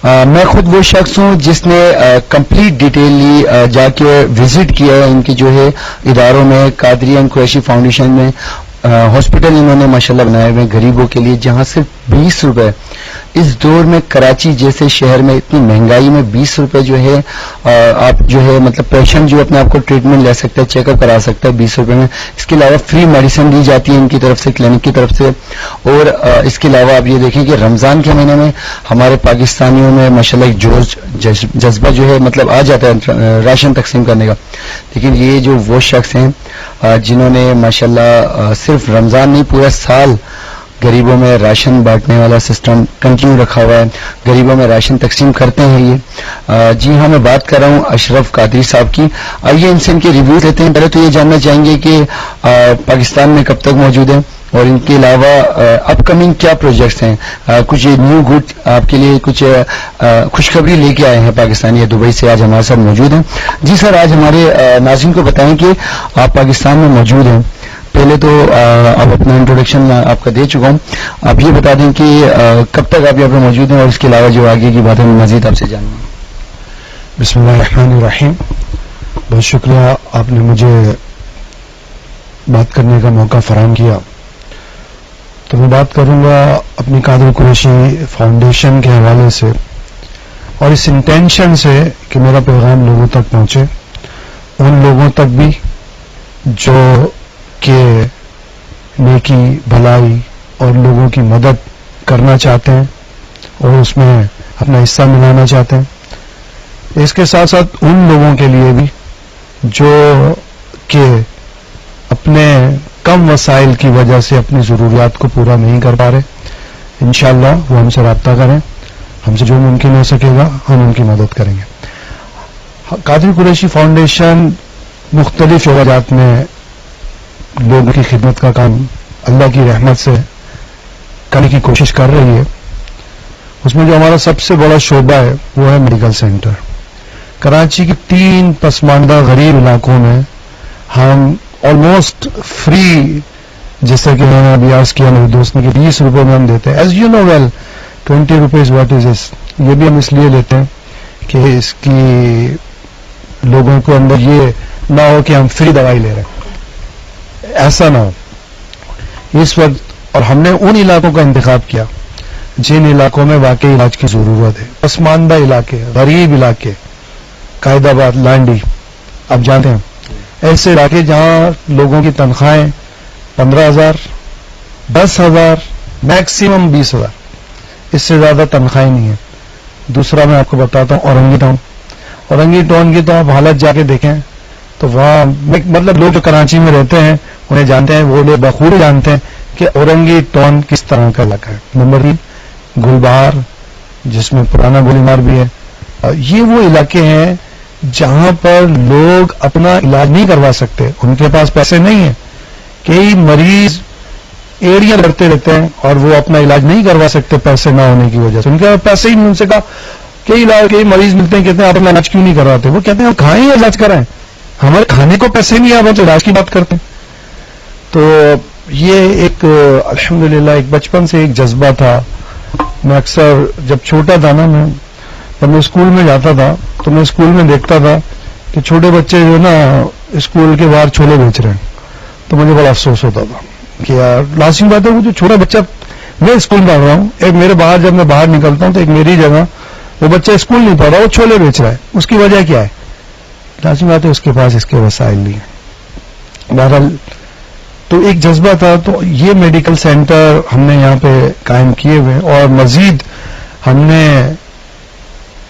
میں خود وہ شخص ہوں جس نے کمپلیٹ ڈیٹیلی جا کے وزٹ کیا ہے ان کی جو ہے اداروں میں. قادری اینڈ قریشی فاؤنڈیشن میں ہاسپٹل انہوں نے ماشاءاللہ بنائے ہوئے ہیں غریبوں کے لیے, جہاں صرف 20 روپے اس دور میں کراچی جیسے شہر میں اتنی مہنگائی میں 20 روپے جو ہے آپ جو ہے مطلب پیشنٹ جو اپنے آپ کو ٹریٹمنٹ لے سکتا ہے, چیک اپ کرا سکتا ہے 20 روپے میں. اس کے علاوہ فری میڈیسن دی جاتی ہے ان کی طرف سے, کلینک کی طرف سے. اور اس کے علاوہ آپ یہ دیکھیں کہ رمضان کے مہینے میں ہمارے پاکستانیوں میں ماشاءاللہ ایک جوش جذبہ جو ہے مطلب آ جاتا ہے راشن تقسیم کرنے کا. لیکن یہ جو وہ شخص ہیں جنہوں نے ماشاءاللہ صرف رمضان نہیں پورا سال غریبوں میں راشن بانٹنے والا سسٹم کنٹینیو رکھا ہوا ہے, غریبوں میں راشن تقسیم کرتے ہیں یہ. جی ہاں, میں بات کر رہا ہوں اشرف قادری صاحب کی. آئیے ان سے ان کے ریویو لیتے ہیں. پہلے تو یہ جاننا چاہیں گے کہ پاکستان میں کب تک موجود ہیں, اور ان کے علاوہ اپ کمنگ کیا پروجیکٹس ہیں, کچھ نیو گڈ آپ کے لیے کچھ خوشخبری لے کے آئے ہیں پاکستانی یا دبئی سے, آج ہمارے ساتھ موجود ہیں. جی سر, آج ہمارے ناظرین کو بتائیں کہ آپ پاکستان میں موجود ہیں. پہلے تو اب اپنا انٹروڈکشن میں آپ کا دے چکا ہوں, آپ یہ بتا دیں کہ کب تک آپ یہاں پہ موجود ہیں, اور اس کے علاوہ جو آگے کی باتیں مزید آپ سے جاننا ہے. بسم اللہ الرحمن الرحیم. بہت شکریہ آپ نے مجھے بات کرنے کا موقع فراہم کیا. تو میں بات کروں گا اپنی قادری قریشی فاؤنڈیشن کے حوالے سے, اور اس انٹینشن سے کہ میرا پیغام لوگوں تک پہنچے, ان لوگوں تک بھی جو کہ نیکی بھلائی اور لوگوں کی مدد کرنا چاہتے ہیں اور اس میں اپنا حصہ ملانا چاہتے ہیں. اس کے ساتھ ساتھ ان لوگوں کے لیے بھی جو کہ اپنے کم وسائل کی وجہ سے اپنی ضروریات کو پورا نہیں کر پا رہے, انشاءاللہ وہ ہم سے رابطہ کریں, ہم سے جو ممکن ہو سکے گا ہم ان کی مدد کریں گے. قادری قریشی فاؤنڈیشن مختلف وجہات میں لوگوں کی خدمت کا کام اللہ کی رحمت سے کرنے کی کوشش کر رہی ہے. اس میں جو ہمارا سب سے بڑا شعبہ ہے وہ ہے میڈیکل سینٹر. کراچی کے 3 پسماندہ غریب علاقوں میں ہم آلموسٹ فری, جیسا کہ میں نے ابھی عرض کیا میرے دوست نے کہ 20 روپے میں ہم دیتے ہیں. As you know well 20 rupees what is this, یہ بھی ہم اس لیے لیتے ہیں کہ اس کی لوگوں کو اندر یہ نہ ہو کہ ہم فری دوائی لے رہے ہیں, ایسا نہ ہو اس وقت. اور ہم نے ان علاقوں کا انتخاب کیا جن علاقوں میں واقعی علاج کی ضرورت ہے, پسماندہ علاقے, غریب علاقے, قائد آباد, لانڈی, آپ جانتے ہیں ایسے علاقے جہاں لوگوں کی تنخواہیں 15,000 10,000 میکسیمم 20,000, اس سے زیادہ تنخواہیں نہیں ہیں. دوسرا میں آپ کو بتاتا ہوں اورنگی ٹاؤن. اورنگی ٹاؤن کی تو آپ حالت جا کے دیکھیں تو وہاں مطلب لوگ جو کراچی میں رہتے ہیں انہیں جانتے ہیں, وہ لوگ بخوبی جانتے ہیں کہ اورنگی ٹاؤن کس طرح کا علاقہ ہے. نمبر 3 گلبہار, جس میں پرانا گولی مار بھی ہے. یہ وہ علاقے ہیں جہاں پر لوگ اپنا علاج نہیں کروا سکتے, ان کے پاس پیسے نہیں ہیں. کئی مریض ایڑیاں لڑتے رہتے ہیں اور وہ اپنا علاج نہیں کروا سکتے پیسے نہ ہونے کی وجہ سے. ان کے پاس پیسے ہی نہیں. ان سے کہا کئی مریض ملتے ہیں, کہتے ہیں آپ اپنا علاج کیوں نہیں کرواتے؟ وہ کہتے ہیں آپ کھائیں علاج کرائیں, ہمارے کھانے کو پیسے نہیں آ رہے تو علاج کی بات کرتے ہیں. تو یہ ایک الحمدللہ ایک بچپن سے ایک جذبہ تھا. میں اکثر جب چھوٹا تھا نا, جب میں اسکول میں جاتا تھا تو میں اسکول میں دیکھتا تھا کہ چھوٹے بچے جو نا اسکول کے باہر چھولے بیچ رہے ہیں, تو مجھے بڑا افسوس ہوتا تھا کہ یار لازمی بات ہے وہ جو چھوٹا بچہ, میں اسکول پڑھ رہا ہوں, ایک میرے باہر جب میں باہر نکلتا ہوں تو ایک میری جگہ وہ بچہ اسکول نہیں پڑھ رہا, وہ چھولے بیچ رہا ہے. اس کی وجہ کیا ہے؟ لازمی بات ہے اس کے پاس اس کے وسائل نہیں ہے. بہرحال تو ایک جذبہ تھا. تو یہ میڈیکل سینٹر ہم نے یہاں پہ قائم کیے ہوئے, اور مزید ہم نے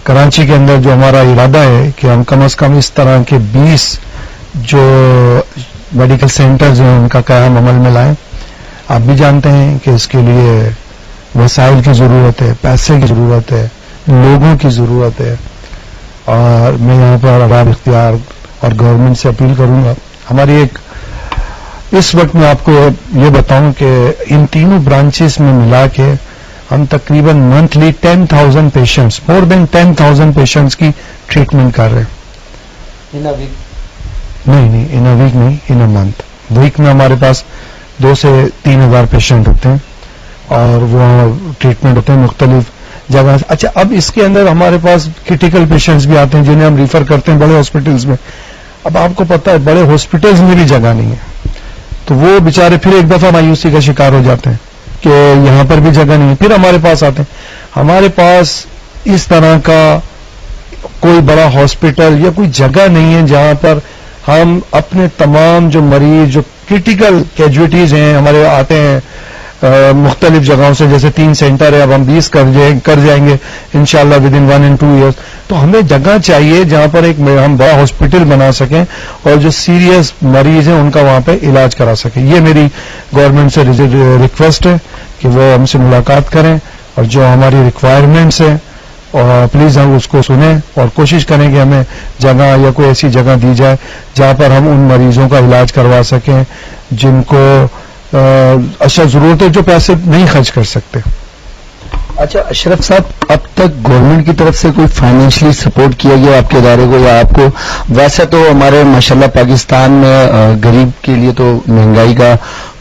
کراچی کے اندر جو ہمارا ارادہ ہے کہ ہم کم از کم اس طرح کے 20 جو میڈیکل سینٹرز ہیں ان کا قیام عمل میں لائیں. آپ بھی جانتے ہیں کہ اس کے لیے وسائل کی ضرورت ہے, پیسے کی ضرورت ہے, لوگوں کی ضرورت ہے. اور میں یہاں پر آرام اختیار اور گورنمنٹ سے اپیل کروں گا. ہماری ایک اس وقت میں آپ کو یہ بتاؤں کہ ان تینوں برانچز میں ملا کے ہم تقریباً منتھلی 10,000 پیشنٹس, مور دین 10,000 پیشنٹس کی ٹریٹمنٹ کر رہے ہیں. نہیں, ان اے ویک نہیں, ان اے منتھ. ویک میں ہمارے پاس 2 سے 3 ہزار پیشنٹ ہوتے ہیں اور وہ ٹریٹمنٹ ہوتے ہیں. مختلف جگہ. اچھا اب اس کے اندر ہمارے پاس کرٹیکل پیشنٹس بھی آتے ہیں جنہیں ہم ریفر کرتے ہیں بڑے ہاسپٹلس میں. اب آپ کو پتا ہے بڑے ہاسپٹلس میں بھی جگہ نہیں ہے, تو وہ بیچارے پھر ایک دفعہ مایوسی کا شکار ہو جاتے ہیں کہ یہاں پر بھی جگہ نہیں ہے, پھر ہمارے پاس آتے ہیں. ہمارے پاس اس طرح کا کوئی بڑا ہاسپٹل یا کوئی جگہ نہیں ہے جہاں پر ہم اپنے تمام جو مریض جو کرٹیکل کیجویٹیز ہیں ہمارے آتے ہیں مختلف جگہوں سے, جیسے 3 سینٹر ہے, اب ہم 20 کر جائیں گے انشاءاللہ ود ان 1 and 2 years. تو ہمیں جگہ چاہیے جہاں پر ایک ہم بڑا ہاسپٹل بنا سکیں اور جو سیریس مریض ہیں ان کا وہاں پہ علاج کرا سکیں. یہ میری گورنمنٹ سے ریکویسٹ ہے کہ وہ ہم سے ملاقات کریں اور جو ہماری ریکوائرمنٹس ہیں اور پلیز ہم اس کو سنیں اور کوشش کریں کہ ہمیں جگہ یا کوئی ایسی جگہ دی جائے جہاں پر ہم ان مریضوں کا علاج کروا سکیں جن کو اچھا ضرورت ہے, جو پیسے نہیں خرچ کر سکتے. اچھا اشرف صاحب, اب تک گورنمنٹ کی طرف سے کوئی فائنینشلی سپورٹ کیا گیا آپ کے ادارے کو یا آپ کو؟ ویسے تو ہمارے ماشاءاللہ پاکستان میں غریب کے لیے تو مہنگائی کا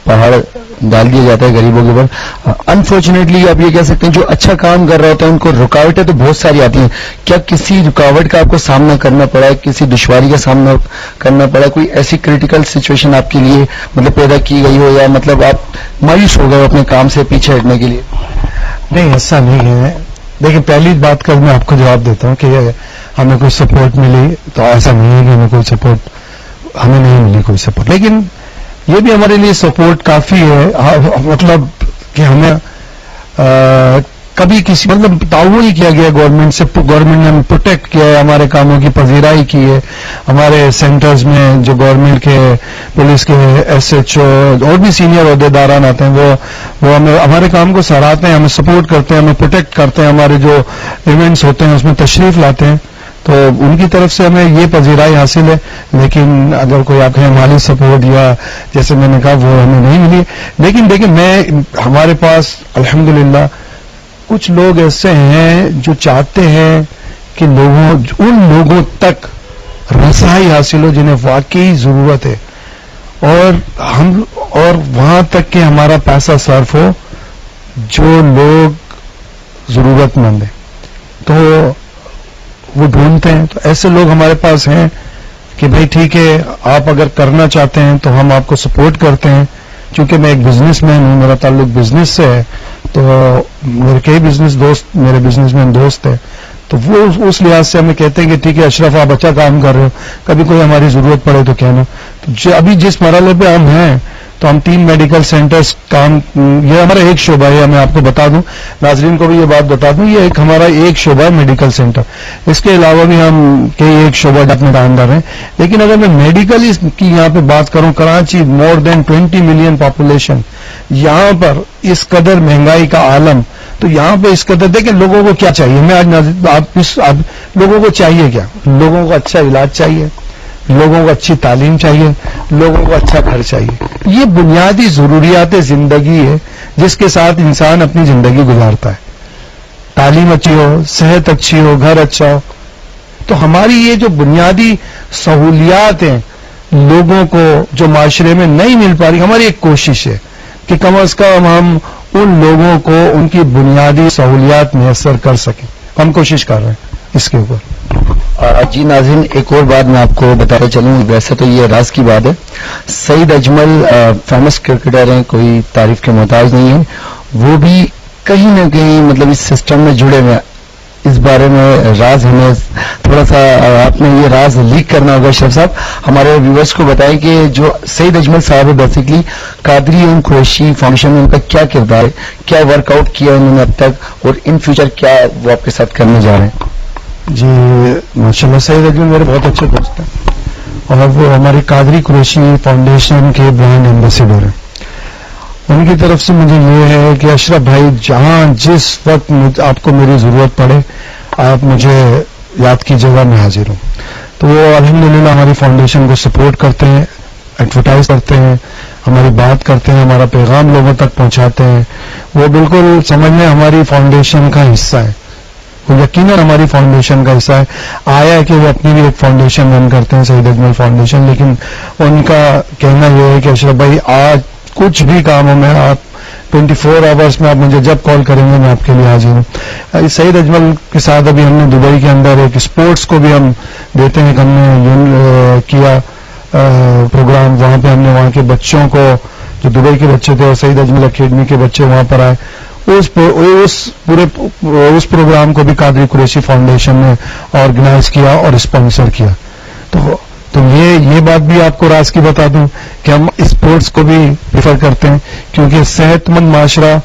پہاڑ ڈال دیا جاتا ہے غریبوں کے اوپر. انفارچونیٹلی آپ یہ کہہ سکتے ہیں جو اچھا کام کر رہا ہوتا ہے ان کو رکاوٹیں تو بہت ساری آتی ہیں. کیا کسی رکاوٹ کا آپ کو سامنا کرنا پڑا ہے, کسی دشواری کا سامنا کرنا پڑا ہے, کوئی ایسی کریٹیکل سچویشن آپ کے لیے مطلب پیدا کی گئی ہو یا مطلب آپ مایوس ہو گئے اپنے کام سے پیچھے ہٹنے کے لیے؟ نہیں ایسا نہیں ہے. دیکھیں پہلی بات کا میں آپ کو جواب دیتا ہوں کہ ہمیں کوئی سپورٹ ملی تو ایسا نہیں ہے کہ ہمیں کوئی سپورٹ ہمیں نہیں ملی کوئی سپورٹ, لیکن یہ بھی ہمارے لیے سپورٹ کافی ہے. مطلب کہ ہمیں کبھی کسی مطلب تعاون ہی کیا گیا گورنمنٹ سے, گورنمنٹ نے ہمیں پروٹیکٹ کیا ہے, ہمارے کاموں کی پذیرائی کی ہے. ہمارے سینٹرز میں جو گورنمنٹ کے پولیس کے SHO اور بھی سینئر عہدیداران آتے ہیں وہ ہمیں ہمارے کام کو سراہتے ہیں, ہمیں سپورٹ کرتے ہیں, ہمیں پروٹیکٹ کرتے ہیں, ہمارے جو ایونٹس ہوتے ہیں اس میں تشریف لاتے ہیں. تو ان کی طرف سے ہمیں یہ پذیرائی حاصل ہے. لیکن اگر کوئی آپ کہیں مالی سپورٹ یا جیسے میں نے کہا وہ ہمیں نہیں ملی. لیکن دیکھیں ہمارے پاس الحمدللہ کچھ لوگ ایسے ہیں جو چاہتے ہیں کہ ان لوگوں تک رسائی حاصل ہو جنہیں واقعی ضرورت ہے, اور وہاں تک کہ ہمارا پیسہ صرف ہو جو لوگ ضرورت مند ہیں تو وہ ڈھونڈتے ہیں. تو ایسے لوگ ہمارے پاس ہیں کہ بھائی ٹھیک ہے آپ اگر کرنا چاہتے ہیں تو ہم آپ کو سپورٹ کرتے ہیں. چونکہ میں ایک بزنس مین ہوں, میرا تعلق بزنس سے ہے, تو میرے کئی بزنس دوست میرے بزنس مین دوست ہیں, تو وہ اس لحاظ سے ہمیں کہتے ہیں کہ ٹھیک ہے اشرف آپ اچھا کام کر رہے ہو, کبھی کوئی ہماری ضرورت پڑے تو کہنا. تو ابھی جس مرحلے پہ ہم ہیں تو ہم 3 میڈیکل سینٹرز یہ ہمارا ایک شعبہ ہے. میں آپ کو بتا دوں, ناظرین کو بھی یہ بات بتا دوں, یہ ہمارا ایک شعبہ ہے میڈیکل سینٹر. اس کے علاوہ بھی ہم کئی ایک شعبہ اپنے کام کر رہے ہیں. لیکن اگر میں میڈیکل کی یہاں پہ بات کروں, کراچی مور دین 20 ملین پاپولیشن, یہاں پر اس قدر مہنگائی کا عالم, تو یہاں پہ اس قدر دیکھیں لوگوں کو کیا چاہیے. میں آج لوگوں کو چاہیے کیا, لوگوں کو اچھا علاج چاہیے, لوگوں کو اچھی تعلیم چاہیے, لوگوں کو اچھا گھر چاہیے. یہ بنیادی ضروریات زندگی ہے جس کے ساتھ انسان اپنی زندگی گزارتا ہے. تعلیم اچھی ہو, صحت اچھی ہو, گھر اچھا ہو. تو ہماری یہ جو بنیادی سہولیات ہیں لوگوں کو جو معاشرے میں نہیں مل پا رہی, ہماری ایک کوشش ہے کہ کم از کم ہم ان لوگوں کو ان کی بنیادی سہولیات میسر کر سکیں. ہم کوشش کر رہے ہیں اس کے اوپر. جی ناظرین, ایک اور بات میں آپ کو بتاتے چلوں, ویسے تو یہ راز کی بات ہے, سعید اجمل فیمس کرکٹر ہیں, کوئی تعریف کے محتاج نہیں ہیں, وہ بھی کہیں نہ کہیں مطلب اس سسٹم میں جڑے ہوئے ہیں. اس بارے میں راز ہمیں تھوڑا سا آپ نے یہ راز لیک کرنا ہوگا اشرف صاحب, ہمارے ویورز کو بتائیں کہ جو سعید اجمل صاحب ہے basically Qadri and Qureshi foundation میں ان کا کیا کردار ہے, کیا ورک آؤٹ کیا انہوں نے اب تک, اور ان فیوچر کیا وہ آپ کے ساتھ کرنے جا رہے ہیں؟ جی ماشاءاللہ سعید اجمل میرے بہت اچھے دوست ہیں, اور وہ ہماری قادری قریشی فاؤنڈیشن کے برانڈ ایمبیسیڈر ہیں. ان کی طرف سے مجھے یہ ہے کہ اشرف بھائی جہاں جس وقت آپ کو میری ضرورت پڑے آپ مجھے یاد کیجیے گا, میں حاضر ہوں. تو وہ الحمدللہ ہماری فاؤنڈیشن کو سپورٹ کرتے ہیں, ایڈورٹائز کرتے ہیں, ہماری بات کرتے ہیں, ہمارا پیغام لوگوں تک پہنچاتے ہیں. وہ بالکل سمجھ لیں ہماری فاؤنڈیشن کا حصہ ہے, وہ یقیناً ہماری فاؤنڈیشن کا حصہ ہے. آیا ہے کہ وہ اپنی بھی ایک فاؤنڈیشن رن کرتے ہیں, سعید اجمل فاؤنڈیشن, لیکن ان کا کہنا یہ ہے کہ اشرف بھائی آج کچھ بھی کاموں میں آپ 24 آورس میں آپ مجھے جب کال کریں گے میں آپ کے لیے حاضر ہوں. سعید اجمل کے ساتھ ابھی ہم نے دبئی کے اندر ایک اسپورٹس کو بھی ہم دیتے ہیں کہ ہم نے کیا پروگرام. وہاں پہ ہم نے وہاں کے بچوں کو جو دبئی کے بچے تھے اور سعید اجمل اکیڈمی کے بچے وہاں پر آئے, اس پروگرام کو بھی قادری قریشی فاؤنڈیشن نے آرگنائز کیا اور اسپانسر کیا. تو یہ بات بھی آپ کو راز کی بتا دوں کہ ہم اسپورٹس کو بھی پریفر کرتے ہیں, کیونکہ صحت مند معاشرہ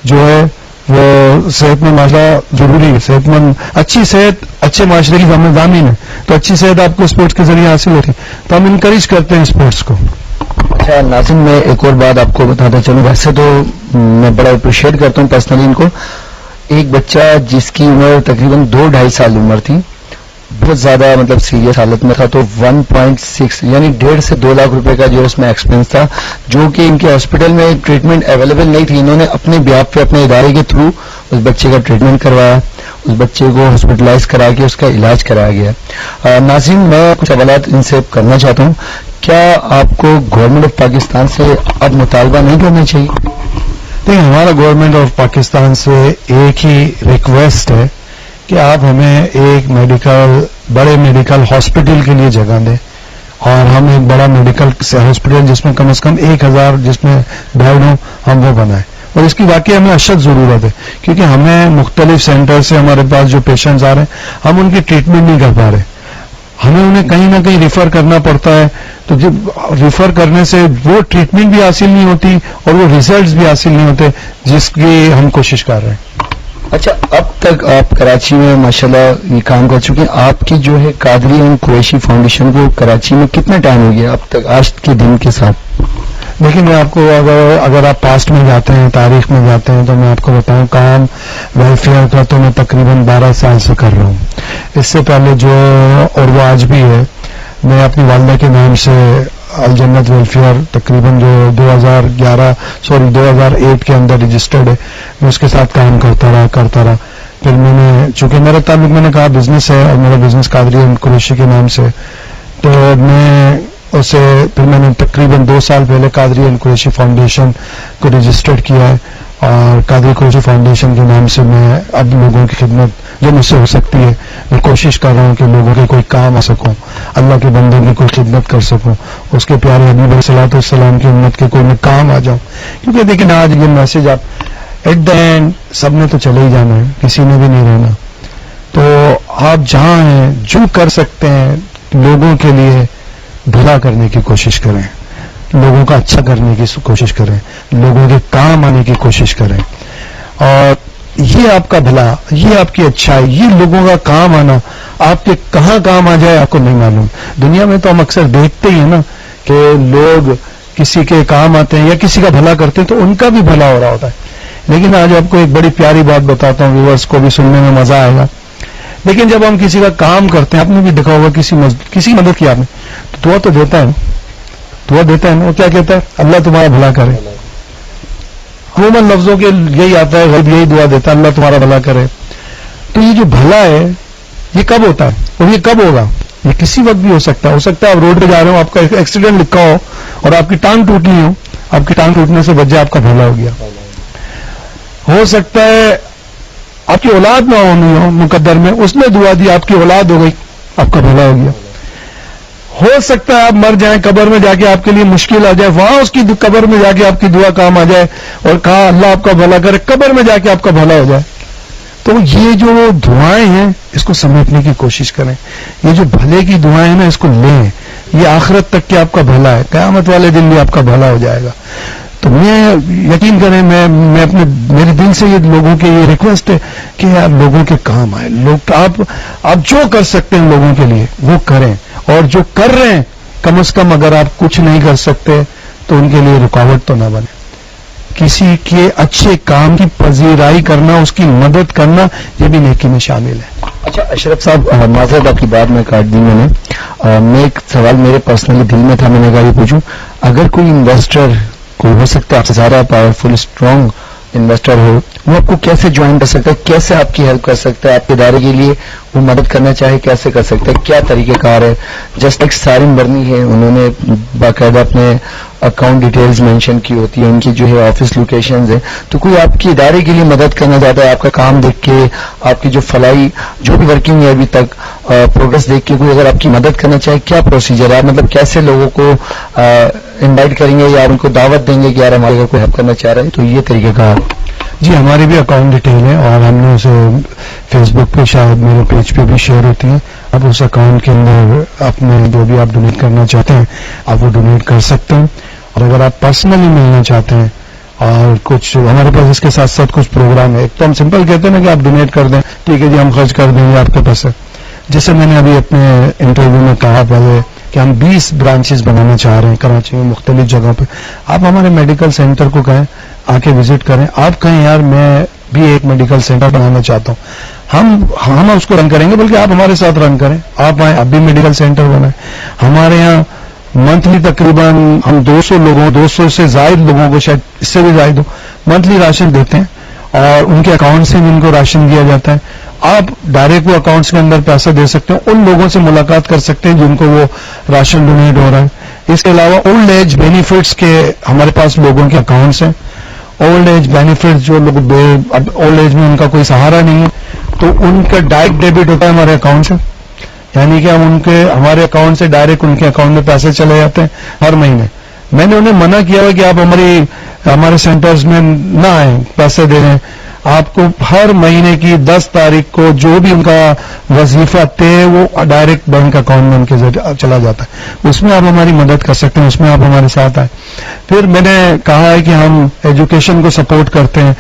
جو ہے وہ صحت مند معاشرہ ضروری ہے. صحت مند اچھی صحت اچھے معاشرے کی ضامن ہے. تو اچھی صحت آپ کو اسپورٹس کے ذریعے حاصل ہوتی ہے, تو ہم انکریج کرتے ہیں اسپورٹس کو. اچھا ناظرین, میں ایک اور بات آپ کو بتاتا چلوں. ویسے تو میں بڑا اپریشیٹ کرتا ہوں پرسنلی ان کو. ایک بچہ جس کی عمر تقریباً 2-2.5 سال عمر تھی, بہت زیادہ مطلب سیریس حالت میں تھا, تو 1.6 یعنی 1.5 سے 2 لاکھ روپے کا جو اس میں ایکسپینس تھا, جو کہ ان کے ہاسپٹل میں ٹریٹمنٹ اویلیبل نہیں تھی. انہوں نے اپنے بیاپ پہ اپنے ادارے کے تھرو اس بچے کا ٹریٹمنٹ کروایا, اس بچے کو ہاسپٹلائز کرا کے اس کا علاج کرایا گیا. ناظرین, میں کچھ سوالات ان سے کرنا چاہتا ہوں. کیا آپ کو گورنمنٹ آف پاکستان سے اب مطالبہ نہیں کرنا چاہیے؟ نہیں, ہمارا گورنمنٹ آف پاکستان سے ایک ہی ریکویسٹ ہے کہ آپ ہمیں ایک بڑے میڈیکل ہاسپٹل کے لیے جگہ دیں, اور ہم ایک بڑا میڈیکل ہاسپٹل جس میں کم از کم 1000 جس میں بیڈ ہوں ہم وہ بنائیں. اور اس کی واقعی ہمیں اشد ضرورت ہے, کیونکہ ہمیں مختلف سینٹر سے ہمارے پاس جو پیشنٹس آ رہے ہیں ہم ان کی ٹریٹمنٹ نہیں کر پا رہے, ہمیں انہیں کہیں نہ کہیں ریفر کرنا پڑتا ہے. تو جب ریفر کرنے سے وہ ٹریٹمنٹ بھی حاصل نہیں ہوتی اور وہ ریزلٹس بھی حاصل نہیں ہوتے, جس کی ہم کوشش کر رہے ہیں. اچھا, اب تک آپ کراچی میں ماشاءاللہ یہ کام کر چکے ہیں. آپ کی جو ہے قادری اینڈ قریشی فاؤنڈیشن کو کراچی میں کتنا ٹائم ہو گیا اب تک آج کے دن کے ساتھ؟ دیکھیں, میں آپ کو اگر آپ پاسٹ میں جاتے ہیں, تاریخ میں جاتے ہیں, تو میں آپ کو بتاؤں کام ویلفیئر کا تو میں تقریباً 12 سال سے کر رہا ہوں. اس سے پہلے جو, اور وہ آج بھی ہے, میں اپنی والدہ کے نام سے الجنت ویلفیئر تقریباً جو 2008 کے اندر رجسٹرڈ ہے, میں اس کے ساتھ کام کرتا رہا. پھر میں نے, چونکہ میرا تعلق میں نے کہا بزنس ہے اور میرا بزنس قادری اینڈ قریشی کے نام سے, تو میں اسے پھر میں نے تقریباً 2 سال پہلے قادری اینڈ قریشی فاؤنڈیشن کو رجسٹرڈ کیا ہے, اور قادری قریشی فاؤنڈیشن کے نام سے میں اب لوگوں کی خدمت جو مجھ سے ہو سکتی ہے میں کوشش کر رہا ہوں کہ لوگوں کے کوئی کام آ سکوں, اللہ کے بندوں کی کوئی خدمت کر سکوں, اس کے پیارے حبیب علیہ الصلوۃ والسلام کی امت کے کوئی میں کام آ جاؤں. کیونکہ دیکھیں آج یہ میسج آپ ایٹ دا اینڈ سب نے تو چلے ہی جانا ہے, کسی نے بھی نہیں رہنا. تو آپ جہاں ہیں جو کر سکتے ہیں لوگوں کے لیے بھلا کرنے کی کوشش کریں, لوگوں کا اچھا کرنے کی کوشش کریں, لوگوں کے کام آنے کی کوشش کریں. اور یہ آپ کا بھلا, یہ آپ کی اچھائی, یہ لوگوں کا کام آنا, آپ کے کہاں کام آ جائے آپ کو نہیں معلوم. دنیا میں تو ہم اکثر دیکھتے ہی ہیں نا کہ لوگ کسی کے کام آتے ہیں یا کسی کا بھلا کرتے ہیں تو ان کا بھی بھلا ہو رہا ہوتا ہے. لیکن آج آپ کو ایک بڑی پیاری بات بتاتا ہوں, ویورس کو بھی سننے میں مزہ آئے گا. لیکن جب ہم کسی کا کام کرتے ہیں, آپ نے بھی دیکھا ہوگا کسی مدد کی آپ نے, تو دعا تو دیتا ہے, دعا دیتا ہے نا, وہ کیا کہتا ہے, اللہ تمہارا بھلا کرے. عموماً لفظوں کے یہی آتا ہے, غیب یہی دعا دیتا ہے, اللہ تمہارا بھلا کرے. تو یہ جو بھلا ہے یہ کب ہوتا ہے اور یہ کب ہوگا؟ یہ کسی وقت بھی ہو سکتا ہے. آپ روڈ پہ جا رہے ہو, آپ کا ایکسیڈنٹ لکھا ہو اور آپ کی ٹانگ ٹوٹنی ہو, آپ کی ٹانگ ٹوٹنے سے بچے آپ کا بھلا ہو گیا. ہو سکتا ہے آپ کی اولاد نہ ہونی ہو مقدر میں, اس نے دعا دی آپ کی اولاد ہو گئی, آپ کا بھلا ہو گیا. ہو سکتا ہے آپ مر جائیں, قبر میں جا کے آپ کے لیے مشکل آ جائے, وہاں اس کی قبر میں جا کے آپ کی دعا کام آ جائے اور کہا اللہ آپ کا بھلا کرے, قبر میں جا کے آپ کا بھلا ہو جائے. تو یہ جو دعائیں ہیں اس کو سمیٹنے کی کوشش کریں. یہ جو بھلے کی دعائیں ہیں نا اس کو لیں, یہ آخرت تک کہ آپ کا بھلا ہے, قیامت والے دن بھی آپ کا بھلا ہو جائے گا. تو میں یقین کریں, میں اپنے میرے دل سے یہ لوگوں کے یہ ریکویسٹ ہے کہ یار لوگوں کے کام آئے. لوگ آپ جو کر سکتے ہیں لوگوں کے لیے وہ کریں, اور جو کر رہے ہیں کم از کم اگر آپ کچھ نہیں کر سکتے تو ان کے لیے رکاوٹ تو نہ بنے. کسی کے اچھے کام کی پذیرائی کرنا, اس کی مدد کرنا, یہ بھی نیکی میں شامل ہے. اچھا اشرف صاحب, معذرت آپ کی بات میں کاٹ دی میں ایک سوال میرے پرسنلی دل میں تھا, میں نے کہا یہ پوچھوں. اگر کوئی انویسٹر, کوئی ہو سکتا ہے آپ سے زیادہ پاورفل اسٹرانگ انویسٹر ہو وہ آپ کو کیسے جوائن کر سکتا ہے, کیسے آپ کی ہیلپ کر سکتا ہے, آپ کے ادارے کے لیے وہ مدد کرنا چاہے کیسے کر سکتا ہے, کیا طریقہ کار ہے؟ جسٹ ایک سارم برنی ہے, انہوں نے باقاعدہ اپنے اکاؤنٹ ڈیٹیلز مینشن کی ہوتی ہے, ان کی جو ہے آفس لوکیشنز ہیں, تو کوئی آپ کے ادارے کے لیے مدد کرنا چاہتا ہے, آپ کا کام دیکھ کے, آپ کی جو فلاحی جو بھی ورکنگ ہے ابھی تک پروگرس دیکھ کے کوئی اگر آپ کی مدد کرنا چاہے, کیا پروسیجر ہے؟ آپ مطلب کیسے لوگوں کو انوائٹ کریں گے یا ان کو دعوت دیں گے کہ یار ہمارے اگر کوئی ہیلپ کرنا چاہ رہا ہے تو یہ طریقہ کار؟ جی ہماری بھی اکاؤنٹ ڈیٹیل ہے اور ہم نے اسے فیس بک پہ شاید میرے پیج پہ بھی شیئر ہوتی ہیں. اب اس اکاؤنٹ کے اندر اپنے جو بھی آپ ڈونیٹ کرنا چاہتے ہیں آپ وہ ڈونیٹ کر سکتے ہیں. اور اگر آپ پرسنلی ملنا چاہتے ہیں اور کچھ ہمارے پاس اس کے ساتھ ساتھ کچھ پروگرام ہے, ایک تو ہم سمپل کہتے ہیں نا کہ آپ ڈونیٹ کر دیں, ٹھیک ہے جی ہم خرچ کر دیں گے آپ کے پیسے. جیسے میں نے ابھی اپنے انٹرویو میں کہا پہلے کہ ہم 20 برانچز بنانا چاہ رہے ہیں کراچی میں مختلف جگہوں پہ. آپ ہمارے میڈیکل سینٹر کو کہیں آ کے وزٹ کریں, آپ کہیں یار میں بھی ایک میڈیکل سینٹر بنانا چاہتا ہوں, ہم اس کو رن کریں گے, بلکہ آپ ہمارے ساتھ رن کریں, آپ آئیں, اب بھی میڈیکل سینٹر بنائیں. ہمارے یہاں منتھلی تقریباً ہم 200 سے زائد لوگوں کو, شاید اس سے بھی زائد ہو, منتھلی راشن دیتے ہیں اور ان کے اکاؤنٹ سے بھی ان کو راشن دیا جاتا ہے. آپ ڈائریکٹ وہ اکاؤنٹس کے اندر پیسہ دے سکتے ہیں, ان لوگوں سے ملاقات کر سکتے ہیں جن کو وہ راشن ڈونیٹ ہو رہا ہے. اس کے علاوہ اولڈ ایج بینیفٹس کے ہمارے پاس لوگوں کے اکاؤنٹس ہیں. اولڈ ایج بینیفٹس جو لوگ اب اولڈ ایج میں ان کا کوئی سہارا نہیں ہے تو ان کا ڈائریکٹ ڈیبٹ ہوتا ہے ہمارے اکاؤنٹ سے, یعنی کہ ہم ہمارے اکاؤنٹ سے ڈائریکٹ ان کے اکاؤنٹ میں پیسے چلے جاتے ہیں ہر مہینے. میں نے انہیں منع کیا ہے کہ آپ ہمارے سینٹرز میں نہ آئیں پیسے دے رہے ہیں. آپ کو ہر مہینے کی 10 تاریخ کو جو بھی ان کا وظیفہ طے وہ ڈائریکٹ بینک اکاؤنٹ میں ان کے ذریعے چلا جاتا ہے. اس میں آپ ہماری مدد کر سکتے ہیں, اس میں آپ ہمارے ساتھ آئیں. پھر میں نے کہا ہے کہ ہم ایجوکیشن کو سپورٹ کرتے ہیں.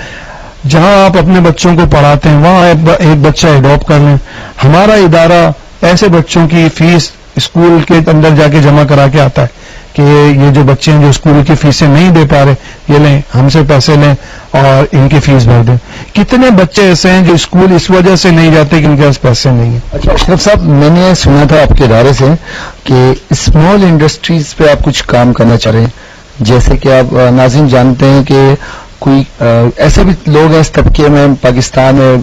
جہاں آپ اپنے بچوں کو پڑھاتے ہیں وہاں ایک بچہ ایڈاپٹ کر لیں. ہمارا ادارہ ایسے بچوں کی فیس اسکول کے اندر جا کے جمع کرا کے آتا ہے کہ یہ جو بچے ہیں جو اسکول کی فیسیں نہیں دے پا رہے, یہ لیں ہم سے پیسے لیں اور ان کی فیس بھر دیں. کتنے بچے ایسے ہیں جو اسکول اس وجہ سے نہیں جاتے کہ ان کے پاس پیسے نہیں ہیں. اچھا اشرف صاحب, میں نے سنا تھا آپ کے ادارے سے کہ اسمال انڈسٹریز پہ آپ کچھ کام کرنا چاہ رہے ہیں, جیسے کہ آپ ناظرین جانتے ہیں کہ کوئی ایسے بھی لوگ ہیں اس طبقے میں پاکستان میں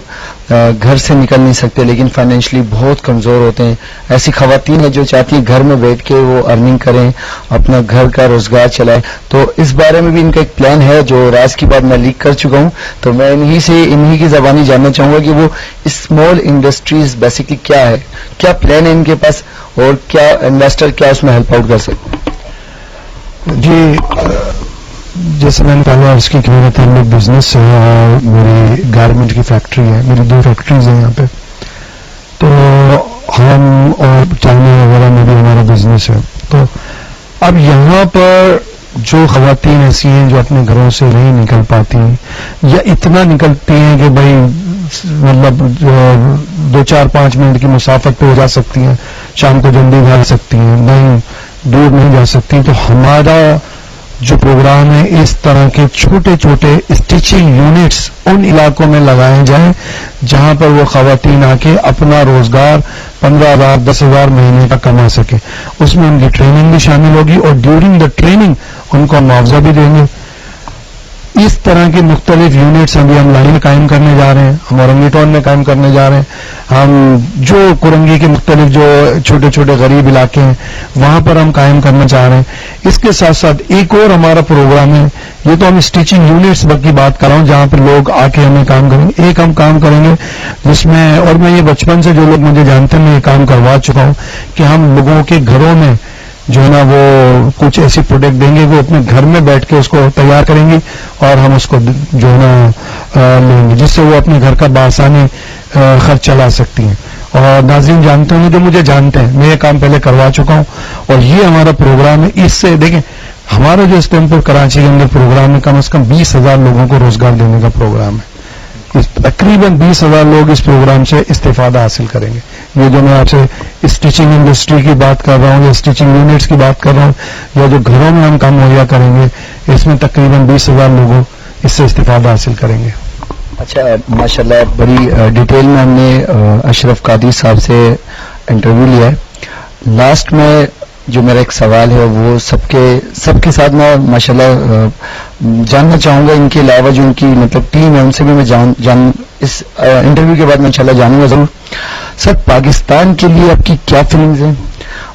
گھر سے نکل نہیں سکتے لیکن فائنینشلی بہت کمزور ہوتے ہیں. ایسی خواتین ہیں جو چاہتی ہیں گھر میں بیٹھ کے وہ ارننگ کریں, اپنا گھر کا روزگار چلائیں. تو اس بارے میں بھی ان کا ایک پلان ہے جو راز کی بات میں لیک کر چکا ہوں, تو میں انہی کی زبانی جاننا چاہوں گا کہ وہ اسمال انڈسٹریز بیسکلی کیا ہے, کیا پلان ہے ان کے پاس, اور کیا انویسٹر کیا اس میں ہیلپ آؤٹ کر سکتے ہیں؟ جی جیسے میں نے پہلے عرض کی کہ میرا تعلق بزنس سے ہے اور میری گارمنٹ کی فیکٹری ہے, میری 2 فیکٹریز ہیں یہاں پہ. تو ہم اور چائنا وغیرہ میں بھی ہمارا بزنس ہے. تو اب یہاں پر جو خواتین ایسی ہیں جو اپنے گھروں سے نہیں نکل پاتی ہیں یا اتنا نکلتی ہیں کہ بھائی مطلب 2-4-5 منٹ کی مسافت پہ ہو جا سکتی ہیں, شام کو جلدی گھر سکتی ہیں, نہیں دور نہیں جا سکتی, تو ہمارا جو پروگرام ہے اس طرح کے چھوٹے چھوٹے اسٹیچنگ یونٹس ان علاقوں میں لگائے جائیں جہاں پر وہ خواتین آ کے اپنا روزگار 15,000 10,000 مہینے کا کما سکے. اس میں ان کی ٹریننگ بھی شامل ہوگی اور ڈیورنگ دا ٹریننگ ان کو معاوضہ بھی دیں گے. اس طرح کے مختلف یونٹس ابھی ہم لاہور میں قائم کرنے جا رہے ہیں, ہم اورنگی ٹون میں قائم کرنے جا رہے ہیں, ہم جو کرنگی کے مختلف جو چھوٹے چھوٹے غریب علاقے ہیں وہاں پر ہم قائم کرنا چاہ رہے ہیں. اس کے ساتھ ساتھ ایک اور ہمارا پروگرام ہے, یہ تو ہم اسٹیچنگ یونٹس کی بات کر رہا ہوں جہاں پر لوگ آ کے ہمیں کام کریں گے. ایک ہم کام کریں گے جس میں, اور میں یہ بچپن سے جو لوگ مجھے جانتے ہیں میں یہ کام کروا چکا ہوں, کہ ہم لوگوں کے گھروں میں جو ہے نا وہ کچھ ایسی پروڈکٹ دیں گے وہ اپنے گھر میں بیٹھ کے اس کو تیار کریں گی اور ہم اس کو جو ہے نا لیں گے, جس سے وہ اپنے گھر کا بآسانی خرچ چلا سکتی ہیں. اور ناظرین جانتے ہوں جو مجھے جانتے ہیں, میں یہ کام پہلے کروا چکا ہوں اور یہ ہمارا پروگرام ہے. اس سے دیکھیں ہمارا جو اس ٹائم پر کراچی کے اندر پروگرام ہے کم از کم 20,000 لوگوں کو روزگار دینے کا پروگرام ہے. تقریباً 20,000 لوگ اس پروگرام سے استفادہ حاصل کریں گے. یہ جو میں آپ سے اسٹیچنگ انڈسٹری کی بات کر رہا ہوں یا اسٹیچنگ یونٹس کی بات کر رہا ہوں یا جو گھروں میں ہم کام مہیا کریں گے, اس میں تقریباً 20,000 لوگوں اس سے استفادہ حاصل کریں گے. اچھا ماشاءاللہ, بڑی ڈیٹیل میں ہم نے اشرف قادری صاحب سے انٹرویو لیا ہے. لاسٹ میں جو میرا ایک سوال ہے وہ سب کے ساتھ میں ماشاءاللہ جاننا چاہوں گا. ان کے علاوہ جو ان کی مطلب ٹیم ہے ان سے بھی میں جان اس انٹرویو کے بعد میں انشاءاللہ جانوں گا ضرور. سر پاکستان کے لیے آپ کی کیا فیلنگز ہیں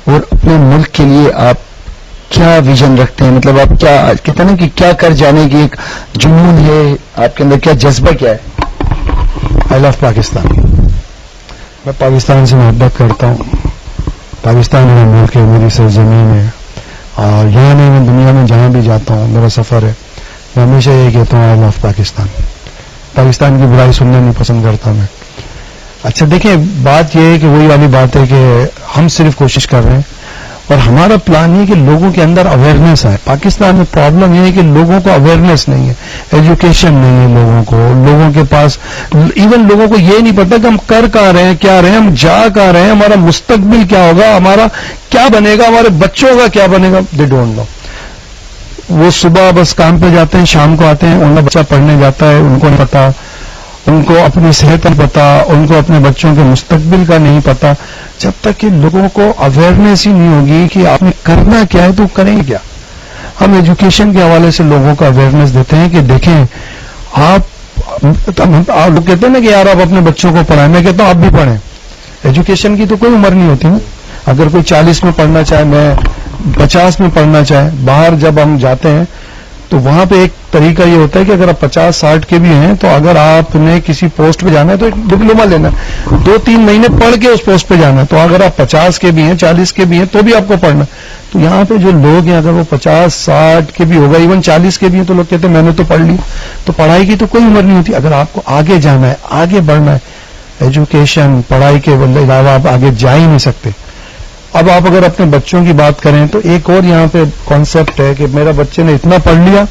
اور اپنے ملک کے لیے آپ کیا ویژن رکھتے ہیں؟ مطلب آپ کیا کہتے ہیں نا کہ کیا کر جانے کی ایک جنون ہے آپ کے اندر, کیا جذبہ کیا ہے؟ آئی لو پاکستان. میں پاکستان سے محبت کرتا ہوں. پاکستان میرا ملک ہے, میری سرزمین ہے, اور یہاں نہیں میں دنیا میں جہاں بھی جاتا ہوں میرا سفر ہے, میں ہمیشہ یہ کہتا ہوں آئی لو پاکستان. پاکستان کی برائی سننا نہیں پسند کرتا میں. اچھا دیکھیں, بات یہ ہے کہ وہی والی بات ہے کہ ہم صرف کوشش کر رہے ہیں اور ہمارا پلان یہ کہ لوگوں کے اندر اویئرنیس آئے. پاکستان میں پرابلم یہ ہے کہ لوگوں کو اویئرنیس نہیں ہے, ایجوکیشن نہیں ہے لوگوں کو. لوگوں کے پاس ایون لوگوں کو یہ نہیں پتا کہ ہم کر کہاں رہے ہیں, کیا رہے ہیں, ہم جا کہاں رہے ہیں, ہمارا مستقبل کیا ہوگا, ہمارا کیا بنے گا, ہمارے بچوں کا کیا بنے گا. They don't know. وہ صبح بس کام پہ جاتے ہیں, شام کو آتے ہیں, ان کا بچہ پڑھنے جاتا ہے, ان کو نہیں پتا, ان کو اپنی صحت نہیں پتا, ان کو اپنے بچوں کے مستقبل کا نہیں پتا. جب تک کہ لوگوں کو اویئرنیس ہی نہیں ہوگی کہ آپ نے کرنا کیا ہے تو کریں کیا. ہم ایجوکیشن کے حوالے سے لوگوں کو اویئرنیس دیتے ہیں کہ دیکھیں آپ لوگ کہتے ہیں نا کہ یار آپ اپنے بچوں کو پڑھائیں. میں کہتا ہوں آپ بھی پڑھیں. ایجوکیشن کی تو کوئی عمر نہیں ہوتی نا. اگر کوئی 40 میں پڑھنا چاہے, میں 50 میں پڑھنا چاہے, باہر جب ہم جاتے ہیں تو وہاں پہ ایک طریقہ یہ ہوتا ہے کہ اگر آپ 50-60 کے بھی ہیں تو اگر آپ نے کسی پوسٹ پہ جانا ہے تو ایک ڈپلوما لینا ہے, 2-3 مہینے پڑھ کے اس پوسٹ پہ جانا ہے. تو اگر آپ 50 کے بھی ہیں, 40 کے بھی ہیں تو بھی آپ کو پڑھنا. تو یہاں پہ جو لوگ ہیں اگر وہ 50-60 کے بھی ہوگا, ایون 40 کے بھی ہیں, تو لوگ کہتے ہیں میں نے تو پڑھ لی. تو پڑھائی کی تو کوئی عمر نہیں ہوتی. اگر آپ کو آگے جانا ہے, آگے بڑھنا ہے, ایجوکیشن پڑھائی کے علاوہ آپ آگے جا ہی نہیں سکتے. اب آپ اگر اپنے بچوں کی بات کریں تو ایک اور یہاں پہ کانسیپٹ ہے کہ میرا بچے نے اتنا پڑھ لیا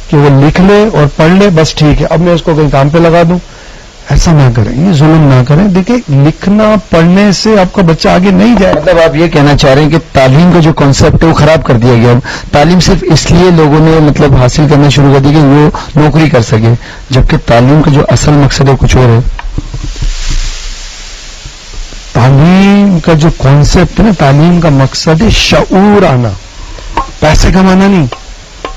کہ وہ لکھ لے اور پڑھ لے, بس ٹھیک ہے, اب میں اس کو کہیں کام پہ لگا دوں. ایسا نہ کریں, یہ ظلم نہ کریں. دیکھیں لکھنا پڑھنے سے آپ کا بچہ آگے نہیں جائے. مطلب آپ یہ کہنا چاہ رہے ہیں کہ تعلیم کا جو کانسیپٹ ہے وہ خراب کر دیا گیا. تعلیم صرف اس لیے لوگوں نے مطلب حاصل کرنا شروع کر دی کہ وہ نوکری کر سکے, جبکہ تعلیم کا جو اصل مقصد ہے کچھ اور ہے. تعلیم کا جو کانسیپٹ ہے نا, تعلیم کا مقصد ہے شعور آنا, پیسے کمانا نہیں.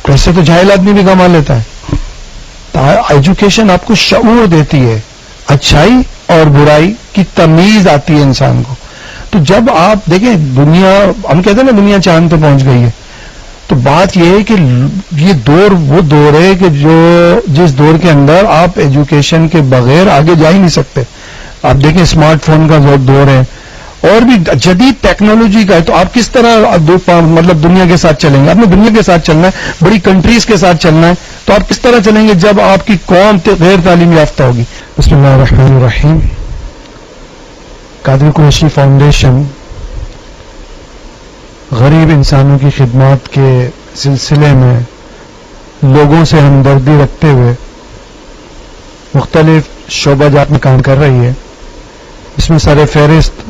پیسے تو جاہل آدمی بھی کما لیتا ہے. ایجوکیشن آپ کو شعور دیتی ہے, اچھائی اور برائی کی تمیز آتی ہے انسان کو. تو جب آپ دیکھیں دنیا, ہم کہتے ہیں نا دنیا چاند پہ پہنچ گئی ہے, تو بات یہ ہے کہ یہ دور وہ دور ہے کہ جس دور کے اندر آپ ایجوکیشن کے بغیر آگے جا ہی نہیں سکتے. آپ دیکھیں اسمارٹ فون کا دور ہے اور بھی جدید ٹیکنالوجی کا ہے. تو آپ کس طرح مطلب دنیا کے ساتھ چلیں گے؟ آپ نے دنیا کے ساتھ چلنا ہے, بڑی کنٹریز کے ساتھ چلنا ہے. تو آپ کس طرح چلیں گے جب آپ کی قوم غیر تعلیم یافتہ ہوگی؟ بسم اللہ الرحمن الرحیم. قادری قریشی فاؤنڈیشن غریب انسانوں کی خدمات کے سلسلے میں لوگوں سے ہمدردی رکھتے ہوئے مختلف شعبہ جات میں کام کر رہی ہے. اس میں سر فہرست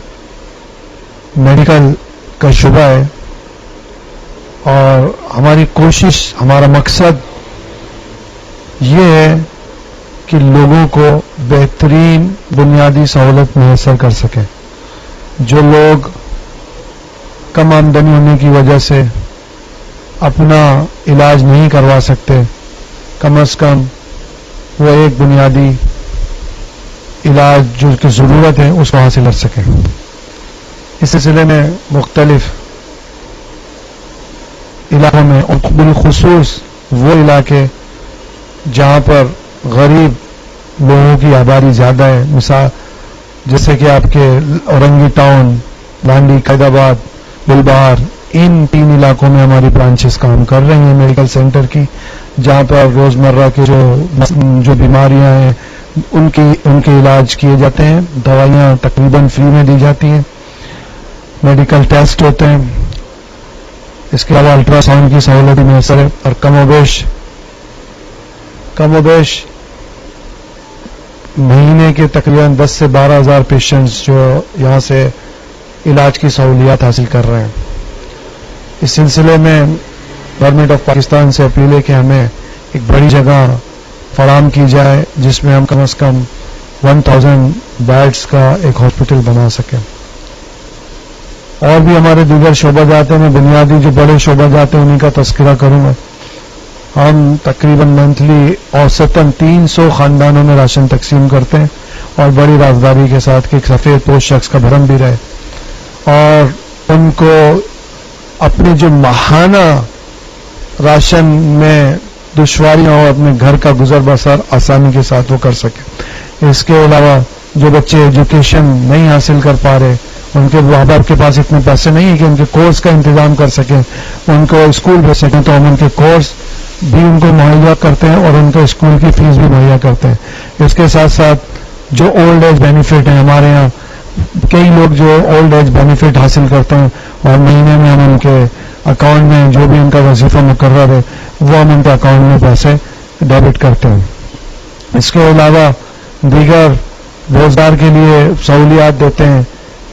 میڈیکل کا شعبہ ہے, اور ہماری کوشش, ہمارا مقصد یہ ہے کہ لوگوں کو بہترین بنیادی سہولت میسر کر سکیں. جو لوگ کم آمدنی ہونے کی وجہ سے اپنا علاج نہیں کروا سکتے, کم از کم وہ ایک بنیادی علاج جو کی ضرورت ہے اس کو حاصل کر سکیں. اس سلسلے میں مختلف علاقوں میں, اور بالخصوص وہ علاقے جہاں پر غریب لوگوں کی آبادی زیادہ ہے, مثال جیسے کہ آپ کے اورنگی ٹاؤن, لانڈی, قید آباد, بلبہار, ان 3 علاقوں میں ہماری برانچز کام کر رہی ہیں میڈیکل سینٹر کی, جہاں پر روزمرہ کے جو بیماریاں ہیں ان کے علاج کیے جاتے ہیں. دوائیاں تقریباً فری میں دی جاتی ہیں, میڈیکل ٹیسٹ ہوتے ہیں, اس کے علاوہ الٹرا ساؤنڈ کی سہولت میسر ہے, اور کم و بیش مہینے کے تقریباً 10 سے 12 ہزار پیشنٹس جو یہاں سے علاج کی سہولیات حاصل کر رہے ہیں. اس سلسلے میں گورنمنٹ آف پاکستان سے اپیل ہے کہ ہمیں ایک بڑی جگہ فراہم کی جائے جس میں ہم کم از کم 1000 بیڈس کا ایک ہاسپٹل بنا سکیں. اور بھی ہمارے دیگر شعبہ جات ہیں. میں بنیادی جو بڑے شعبہ جات ہیں انہیں کا تذکرہ کروں گا. ہم تقریباً منتھلی اوسطاً 300 خاندانوں میں راشن تقسیم کرتے ہیں اور بڑی رازداری کے ساتھ کہ ایک سفید پوش شخص کا بھرم بھی رہے اور ان کو اپنے جو ماہانہ راشن میں دشواریاں ہو اپنے گھر کا گزر بسر آسانی کے ساتھ وہ کر سکے. اس کے علاوہ جو بچے ایجوکیشن نہیں حاصل کر پا رہے, ان کے ماں باپ کے پاس اتنے پیسے نہیں ہیں کہ ان کے کورس کا انتظام کر سکیں, ان کو اسکول بھیج سکیں, تو ہم ان کے کورس بھی ان کو مہیا کرتے ہیں اور ان کو اسکول کی فیس بھی مہیا کرتے ہیں. اس کے ساتھ ساتھ جو اولڈ ایج بینیفٹ ہیں, ہمارے ہاں کئی لوگ جو اولڈ ایج بینیفٹ حاصل کرتے ہیں اور مہینے میں ہم ان کے اکاؤنٹ میں جو بھی ان کا وظیفہ مقرر ہے وہ ہم ان کے اکاؤنٹ میں پیسے ڈیبٹ کرتے ہیں. اس کے علاوہ دیگر روزگار کے لیے سہولیات دیتے ہیں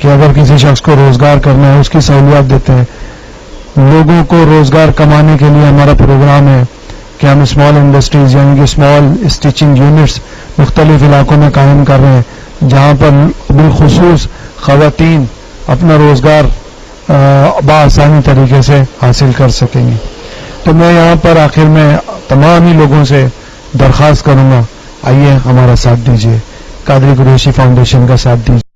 کہ اگر کسی شخص کو روزگار کرنا ہے اس کی سہولیات دیتے ہیں. لوگوں کو روزگار کمانے کے لیے ہمارا پروگرام ہے کہ ہم اسمال انڈسٹریز یعنی کہ اسمال اسٹیچنگ یونٹس مختلف علاقوں میں قائم کر رہے ہیں جہاں پر بالخصوص خواتین اپنا روزگار بآسانی طریقے سے حاصل کر سکیں گی. تو میں یہاں پر آخر میں تمام ہی لوگوں سے درخواست کروں گا, آئیے ہمارا ساتھ دیجیے, قادری قریشی فاؤنڈیشن کا ساتھ دیجیے.